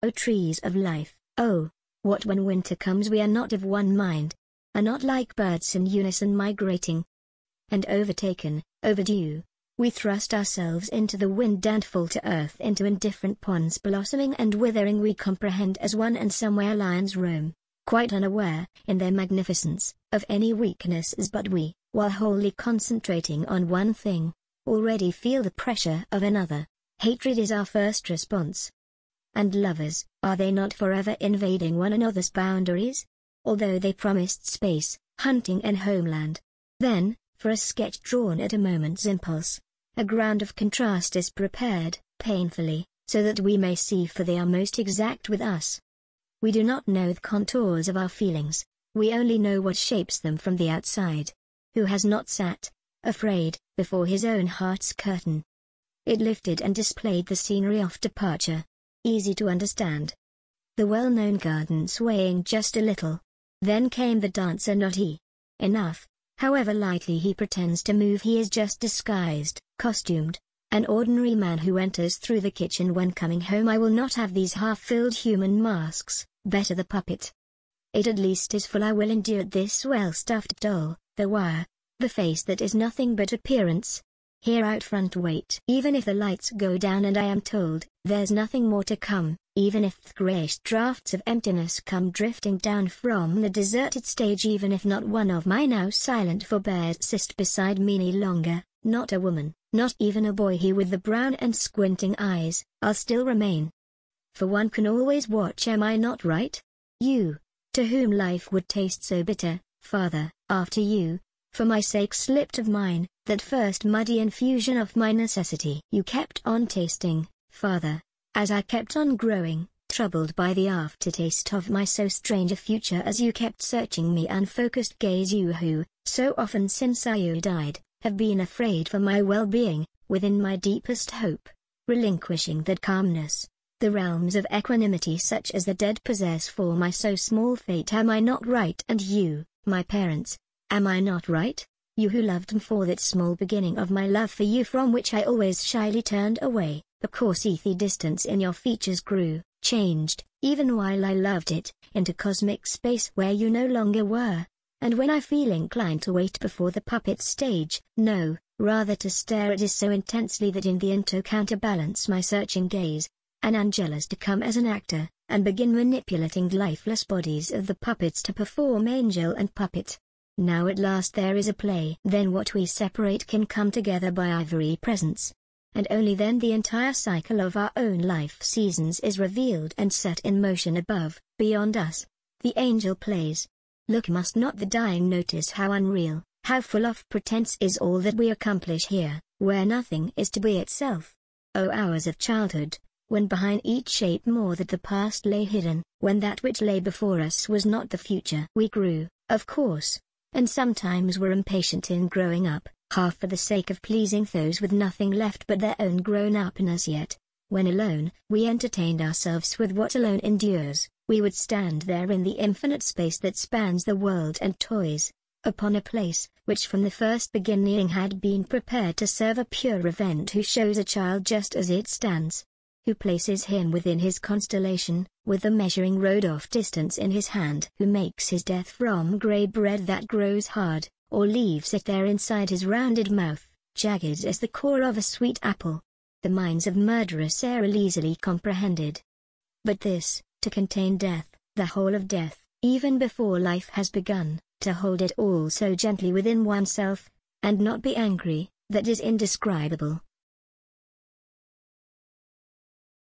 O trees of life, oh, what when winter comes we are not of one mind, are not like birds in unison migrating, and overtaken, overdue, we thrust ourselves into the wind and fall to earth into indifferent ponds blossoming and withering we comprehend as one and somewhere lions roam, quite unaware, in their magnificence, of any weaknesses but we, while wholly concentrating on one thing, already feel the pressure of another. Hatred is our first response. And lovers, are they not forever invading one another's boundaries? Although they promised space, hunting and homeland. Then, for a sketch drawn at a moment's impulse, a ground of contrast is prepared, painfully, so that we may see for they are most exact with us. We do not know the contours of our feelings, we only know what shapes them from the outside. Who has not sat, afraid, before his own heart's curtain? It lifted and displayed the scenery of departure. Easy to understand. The well-known garden swaying just a little. Then came the dancer, not he. Enough. However lightly he pretends to move, he is just disguised, costumed, an ordinary man who enters through the kitchen when coming home. I will not have these half-filled human masks, better the puppet. It at least is full. I will endure this well-stuffed doll, the wire, the face that is nothing but appearance. Here out front wait. Even if the lights go down and I am told, there's nothing more to come, even if the greyish drafts of emptiness come drifting down from the deserted stage, even if not one of my now silent forebears sit beside me any longer, not a woman, not even a boy, he with the brown and squinting eyes, I'll still remain. For one can always watch. Am I not right? You, to whom life would taste so bitter, Father, after you, for my sake slipped of mine, that first muddy infusion of my necessity. You kept on tasting, Father, as I kept on growing, troubled by the aftertaste of my so strange a future, as you kept searching me unfocused gaze, you who, so often since you died, have been afraid for my well-being, within my deepest hope, relinquishing that calmness, the realms of equanimity such as the dead possess for my so small fate. Am I not right? And you, my parents, am I not right? You who loved me for that small beginning of my love for you, from which I always shyly turned away, because earthy distance in your features grew, changed, even while I loved it, into cosmic space where you no longer were, and when I feel inclined to wait before the puppet stage, no, rather to stare at it so intensely that in the into counterbalance my searching gaze, an angel is to come as an actor, and begin manipulating the lifeless bodies of the puppets to perform angel and puppet. Now at last there is a play. Then what we separate can come together by ivory presence. And only then the entire cycle of our own life seasons is revealed and set in motion above, beyond us. The angel plays. Look, must not the dying notice how unreal, how full of pretense is all that we accomplish here, where nothing is to be itself. O hours of childhood, when behind each shape more that the past lay hidden, when that which lay before us was not the future. We grew, of course, and sometimes were impatient in growing up, half for the sake of pleasing those with nothing left but their own grown-upness. Yet, when alone, we entertained ourselves with what alone endures. We would stand there in the infinite space that spans the world and toys, upon a place, which from the first beginning had been prepared to serve a pure event, who shows a child just as it stands, who places him within his constellation, with the measuring rod of distance in his hand, who makes his death from grey bread that grows hard, or leaves it there inside his rounded mouth, jagged as the core of a sweet apple. The minds of murderous are easily comprehended. But this, to contain death, the whole of death, even before life has begun, to hold it all so gently within oneself, and not be angry, that is indescribable.